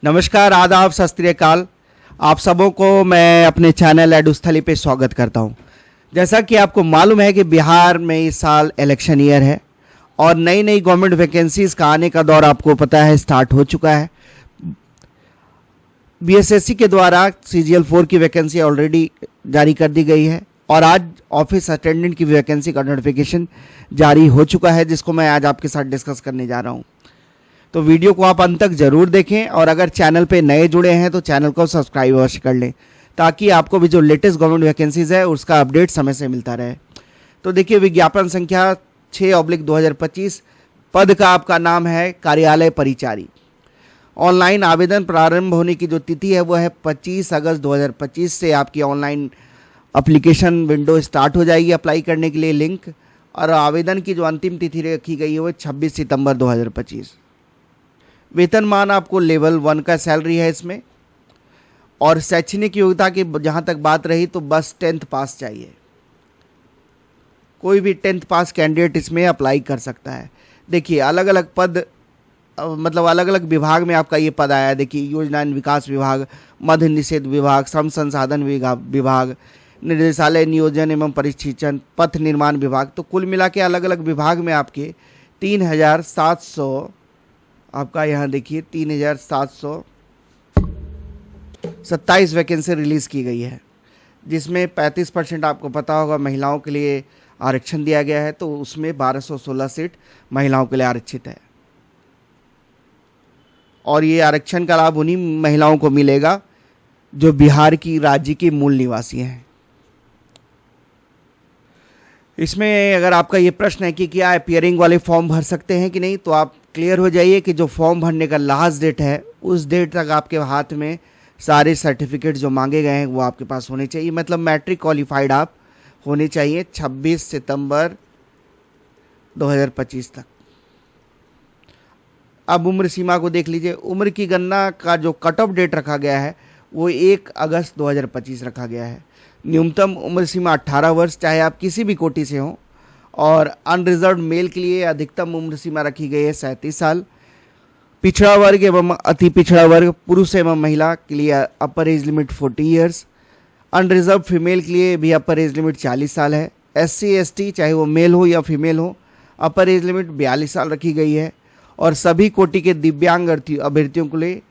नमस्कार, आदाब, सत श्री अकाल। आप सबों को मैं अपने चैनल एडुस्थली पे स्वागत करता हूं। जैसा कि आपको मालूम है कि बिहार में इस साल इलेक्शन ईयर है और नई नई गवर्नमेंट वैकेंसीज का आने का दौर आपको पता है स्टार्ट हो चुका है। बीएसएससी के द्वारा CGL 4 की वैकेंसी ऑलरेडी जारी कर दी गई है और आज ऑफिस अटेंडेंट की वैकेंसी का नोटिफिकेशन जारी हो चुका है, जिसको मैं आज आपके साथ डिस्कस करने जा रहा हूं। तो वीडियो को आप अंत तक जरूर देखें और अगर चैनल पे नए जुड़े हैं तो चैनल को सब्सक्राइब अवश्य कर लें, ताकि आपको भी जो लेटेस्ट गवर्नमेंट वैकेंसीज है उसका अपडेट समय से मिलता रहे। तो देखिए, विज्ञापन संख्या 6/2025, पद का आपका नाम है कार्यालय परिचारी। ऑनलाइन आवेदन प्रारंभ होने की जो तिथि है वो है 25 अगस्त 2025 से आपकी ऑनलाइन एप्लीकेशन विंडो स्टार्ट हो जाएगी अप्लाई करने के लिए लिंक, और आवेदन की जो अंतिम तिथि रखी गई है वो 26 सितंबर 2025। वेतनमान आपको लेवल 1 का सैलरी है इसमें, और शैक्षणिक योग्यता की जहाँ तक बात रही तो बस 10th पास चाहिए। कोई भी 10th पास कैंडिडेट इसमें अप्लाई कर सकता है। देखिए, अलग अलग पद मतलब अलग अलग विभाग में आपका ये पद आया है। देखिए, योजना एवं विकास विभाग, मद्य निषेध विभाग, श्रम संसाधन विभाग, निर्देशालय नियोजन एवं परिशिक्षण, पथ निर्माण विभाग। तो कुल मिला के अलग अलग विभाग में आपके 3700 आपका यहाँ देखिए 3727 वैकेंसी रिलीज़ की गई है, जिसमें 35% आपको पता होगा महिलाओं के लिए आरक्षण दिया गया है। तो उसमें 1216 सीट महिलाओं के लिए आरक्षित है, और ये आरक्षण का लाभ उन्हीं महिलाओं को मिलेगा जो बिहार की राज्य की मूल निवासी हैं। इसमें अगर आपका ये प्रश्न है कि क्या अपियरिंग वाले फॉर्म भर सकते हैं कि नहीं, तो आप क्लियर हो जाइए कि जो फॉर्म भरने का लास्ट डेट है उस डेट तक आपके हाथ में सारे सर्टिफिकेट जो मांगे गए हैं वो आपके पास होने चाहिए। मतलब मैट्रिक क्वालिफाइड आप होने चाहिए 26 सितंबर 2025 तक। अब उम्र सीमा को देख लीजिए। उम्र की गणना का जो कट ऑफ डेट रखा गया है वो 1 अगस्त 2025 रखा गया है। न्यूनतम उम्र सीमा 18 वर्ष, चाहे आप किसी भी कोटि से हों, और अनरिजर्व मेल के लिए अधिकतम उम्र सीमा रखी गई है 37 साल। पिछड़ा वर्ग एवं अति पिछड़ा वर्ग, पुरुष एवं महिला के लिए upper age limit 40 years. Unreserved female के लिए भी अपर एज लिमिट 40 साल है। SC ST चाहे वो मेल हो या फीमेल हो, अपर एज लिमिट 42 साल रखी गई है। और सभी कोटि के दिव्यांग अभ्यर्थियों के लिए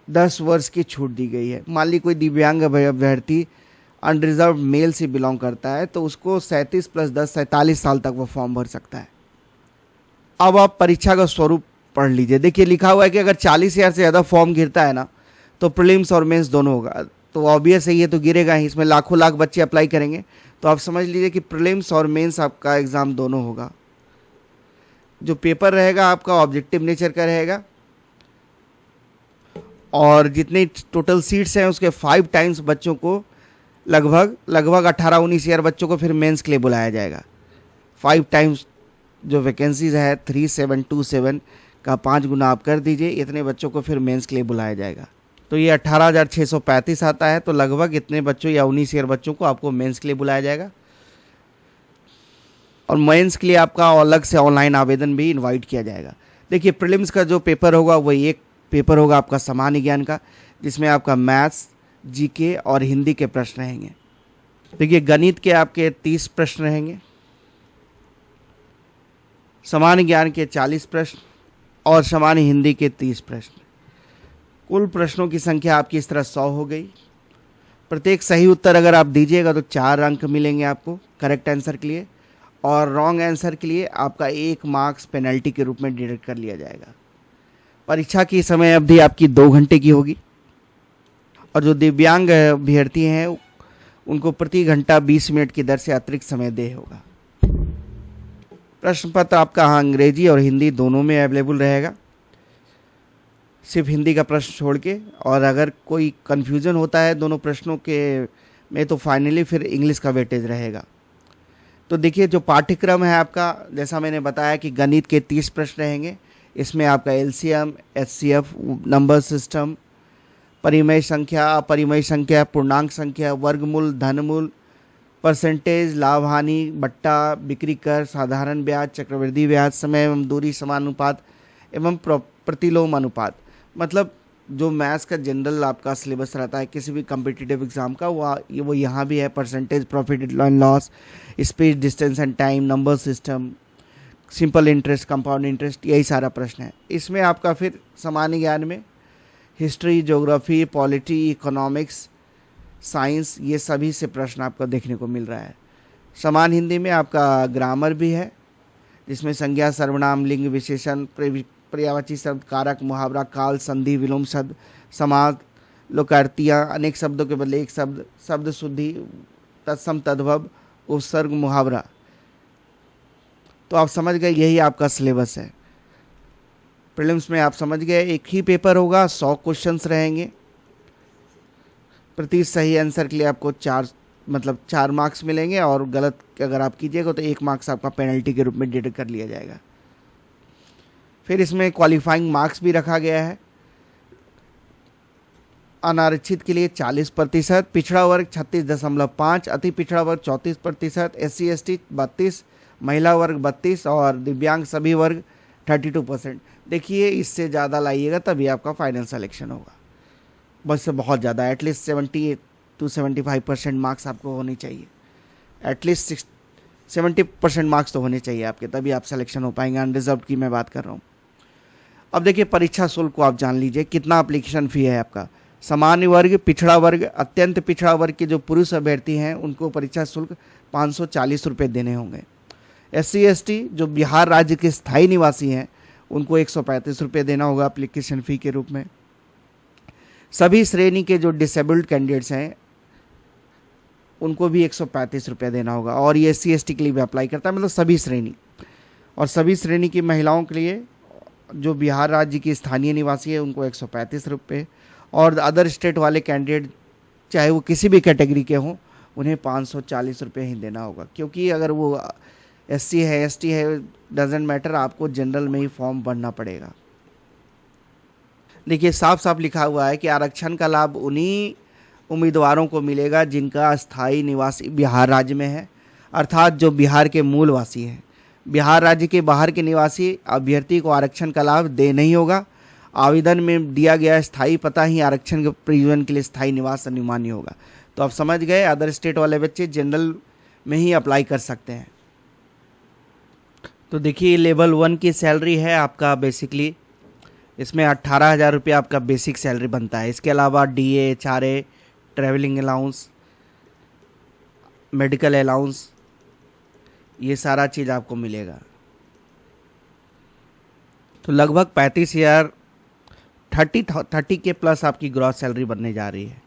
10 वर्ष की छूट दी गई है। मान ली कोई दिव्यांग अभ्यर्थी अनरिजर्व मेल से बिलोंग करता है तो उसको 37 + 10 47 साल तक वो फॉर्म भर सकता है। अब आप परीक्षा का स्वरूप पढ़ लीजिए। देखिए, लिखा हुआ है कि अगर 40,000 से ज़्यादा फॉर्म गिरता है ना तो प्रीलिम्स और मेंस दोनों होगा। तो ऑब्वियस है ये तो गिरेगा ही, इसमें लाखों लाख बच्चे अप्लाई करेंगे। तो आप समझ लीजिए कि प्रीलिम्स और मेंस आपका एग्ज़ाम दोनों होगा। जो पेपर रहेगा आपका ऑब्जेक्टिव नेचर का रहेगा, और जितने टोटल सीट्स हैं उसके 5 टाइम्स बच्चों को लगभग 18-19 हज़ार बच्चों को फिर मेंस के लिए बुलाया जाएगा। 5 टाइम्स जो वैकेंसीज है 3727 का 5 गुना आप कर दीजिए, इतने बच्चों को फिर मेंस के लिए बुलाया जाएगा। तो ये 18,635 आता है। तो लगभग इतने बच्चों या 19 हज़ार बच्चों को आपको मेंस के लिए बुलाया जाएगा। और मेंस के लिए आपका अलग से ऑनलाइन आवेदन भी इनवाइट किया जाएगा। देखिए, प्रीलिम्स का जो पेपर होगा वही एक पेपर होगा आपका सामान्य ज्ञान का, जिसमें आपका मैथ्स, GK और हिंदी के प्रश्न रहेंगे। देखिए, गणित के आपके 30 प्रश्न रहेंगे, सामान्य ज्ञान के 40 प्रश्न और सामान्य हिंदी के 30 प्रश्न। कुल प्रश्नों की संख्या आपकी इस तरह 100 हो गई। प्रत्येक सही उत्तर अगर आप दीजिएगा तो 4 अंक मिलेंगे आपको करेक्ट आंसर के लिए, और रॉन्ग आंसर के लिए आपका 1 मार्क्स पेनल्टी के रूप में डिडक्ट कर लिया जाएगा। परीक्षा की समय अवधि आपकी 2 घंटे की होगी, और जो दिव्यांग अभ्यर्थी हैं उनको प्रति घंटा 20 मिनट की दर से अतिरिक्त समय देय होगा। प्रश्न पत्र आपका अंग्रेजी और हिंदी दोनों में अवेलेबल रहेगा, सिर्फ हिंदी का प्रश्न छोड़ के। और अगर कोई कन्फ्यूज़न होता है दोनों प्रश्नों के में तो फाइनली फिर इंग्लिश का वेटेज रहेगा। तो देखिए, जो पाठ्यक्रम है आपका, जैसा मैंने बताया कि गणित के 30 प्रश्न रहेंगे। इसमें आपका LCM, HCF, नंबर सिस्टम, परिमेय संख्या, अपरिमेय संख्या, पूर्णांक संख्या, वर्गमूल, धनमूल, परसेंटेज, लाभ हानि, बट्टा, बिक्री कर, साधारण ब्याज, चक्रवृद्धि ब्याज, समय एवं दूरी समानुपात एवं प्रतिलोम अनुपात, मतलब जो मैथ्स का जनरल आपका सिलेबस रहता है किसी भी कम्पिटिटिव एग्जाम का, वो यहाँ भी है। Percentage, profit and loss, speed, distance and time, number system, simple interest, compound interest, यही सारा प्रश्न है। इसमें आपका फिर सामान्य ज्ञान में history, geography, polity, economics, science, ये सभी से प्रश्न आपको देखने को मिल रहा है। समान हिंदी में आपका ग्रामर भी है, जिसमें संज्ञा, सर्वनाम, लिंग, विशेषण, पर्यायवाची शब्द, कारक, मुहावरा, काल, संधि, विलोम शब्द, समास, लोकार्तियाँ, अनेक शब्दों के बदले एक शब्द, शब्द शुद्धि, तत्सम, तद्भव, उपसर्ग, मुहावरा। तो आप समझ गए, यही आपका सिलेबस है। प्रीलिम्स में आप समझ गए, एक ही पेपर होगा, 100 क्वेश्चंस रहेंगे। प्रति सही आंसर के लिए आपको 4 मार्क्स मिलेंगे, और गलत अगर आप कीजिएगा तो 1 मार्क्स आपका पेनल्टी के रूप में डिडक्ट कर लिया जाएगा। फिर इसमें क्वालिफाइंग मार्क्स भी रखा गया है। अनारक्षित के लिए 40%, पिछड़ा वर्ग 36.5%, अति पिछड़ा वर्ग 34%, SC ST 32%, महिला वर्ग 32% और दिव्यांग सभी वर्ग 32%। देखिए, इससे ज़्यादा लाइएगा तभी आपका फाइनल सिलेक्शन होगा। बस बहुत ज़्यादा, एटलीस्ट 70 to 75% मार्क्स आपको होने चाहिए। एटलीस्ट 70% मार्क्स तो होने चाहिए आपके, तभी आप सिलेक्शन हो पाएंगे। अनरिजर्व की मैं बात कर रहा हूँ। अब देखिए, परीक्षा शुल्क को आप जान लीजिए, कितना एप्लीकेशन फ़ी है आपका। सामान्य वर्ग, पिछड़ा वर्ग, अत्यंत पिछड़ा वर्ग के जो पुरुष अभ्यर्थी हैं उनको परीक्षा शुल्क 540 रुपये देने होंगे। SC ST जो बिहार राज्य के स्थायी निवासी हैं उनको 135 रुपये देना होगा एप्लीकेशन फ़ी के रूप में। सभी श्रेणी के जो डिसेबल्ड कैंडिडेट्स हैं उनको भी 135 रुपये देना होगा, और ये SC ST के लिए भी अप्लाई करता है, मतलब सभी श्रेणी। और सभी श्रेणी की महिलाओं के लिए जो बिहार राज्य की स्थानीय निवासी है उनको 135 रुपये, और अदर स्टेट वाले कैंडिडेट चाहे वो किसी भी कैटेगरी के हों उन्हें 540 रुपये ही देना होगा। क्योंकि अगर वो SC है, ST है, डजेंट मैटर, आपको जनरल में ही फॉर्म भरना पड़ेगा। देखिए, साफ साफ लिखा हुआ है कि आरक्षण का लाभ उन्हीं उम्मीदवारों को मिलेगा जिनका स्थायी निवासी बिहार राज्य में है, अर्थात जो बिहार के मूल वासी हैं। बिहार राज्य के बाहर के निवासी अभ्यर्थी को आरक्षण का लाभ दे नहीं होगा। आवेदन में दिया गया स्थायी पता ही आरक्षण के प्रयोजन के लिए स्थायी निवास अनिवार्य होगा। तो आप समझ गए, अदर स्टेट वाले बच्चे जनरल में ही अप्लाई कर सकते हैं। तो देखिए, लेवल 1 की सैलरी है आपका बेसिकली, इसमें 18,000 रुपये आपका बेसिक सैलरी बनता है। इसके अलावा DA, HRA, travelling allowance, medical allowance, ये सारा चीज़ आपको मिलेगा। तो लगभग 35,000, 30 के प्लस आपकी ग्रॉस सैलरी बनने जा रही है।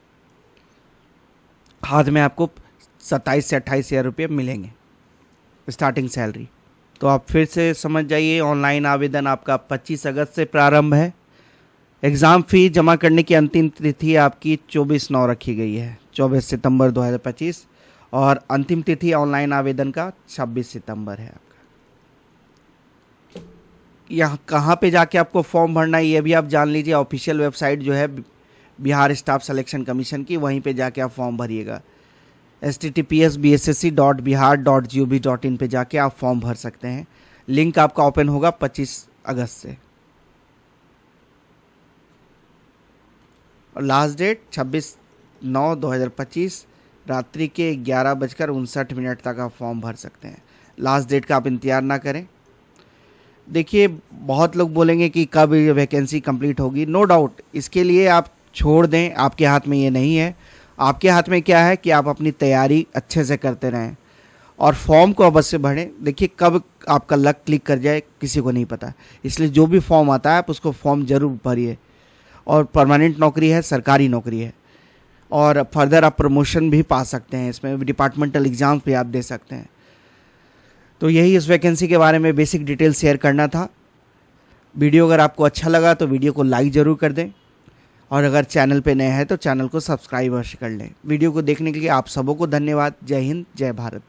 हाथ में आपको 27 से 28,000 रुपये मिलेंगे स्टार्टिंग सैलरी। तो आप फिर से समझ जाइए, ऑनलाइन आवेदन आपका 25 अगस्त से प्रारंभ है। एग्ज़ाम फ़ी जमा करने की अंतिम तिथि आपकी 24/9 रखी गई है, 24 सितंबर 2025, और अंतिम तिथि ऑनलाइन आवेदन का 26 सितंबर है आपका। यहाँ कहाँ पे जाके आपको फॉर्म भरना है ये भी आप जान लीजिए। ऑफिशियल वेबसाइट जो है बिहार स्टाफ सिलेक्शन कमीशन की, वहीं पे जाके आप फॉर्म भरिएगा। https://bssc.bihar.gov.in पे जाके आप फॉर्म भर सकते हैं। लिंक आपका ओपन होगा 25 अगस्त से, और लास्ट डेट 26/9/2025 रात्रि के 11:59 तक आप फॉर्म भर सकते हैं। लास्ट डेट का आप इंतज़ार ना करें। देखिए, बहुत लोग बोलेंगे कि कब ये वैकेंसी कंप्लीट होगी। नो डाउट, इसके लिए आप छोड़ दें, आपके हाथ में ये नहीं है। आपके हाथ में क्या है कि आप अपनी तैयारी अच्छे से करते रहें और फॉर्म को अवश्य भरें। देखिए, कब आपका लक क्लिक कर जाए किसी को नहीं पता, इसलिए जो भी फॉर्म आता है आप उसको फॉर्म ज़रूर भरिए। और परमानेंट नौकरी है, सरकारी नौकरी है, और फर्दर आप प्रमोशन भी पा सकते हैं। इसमें डिपार्टमेंटल एग्ज़ाम भी आप दे सकते हैं। तो यही इस वैकेंसी के बारे में बेसिक डिटेल शेयर करना था। वीडियो अगर आपको अच्छा लगा तो वीडियो को लाइक ज़रूर कर दें, और अगर चैनल पे नए हैं तो चैनल को सब्सक्राइब अवश्य कर लें। वीडियो को देखने के लिए आप सबों को धन्यवाद। जय हिंद, जय भारत।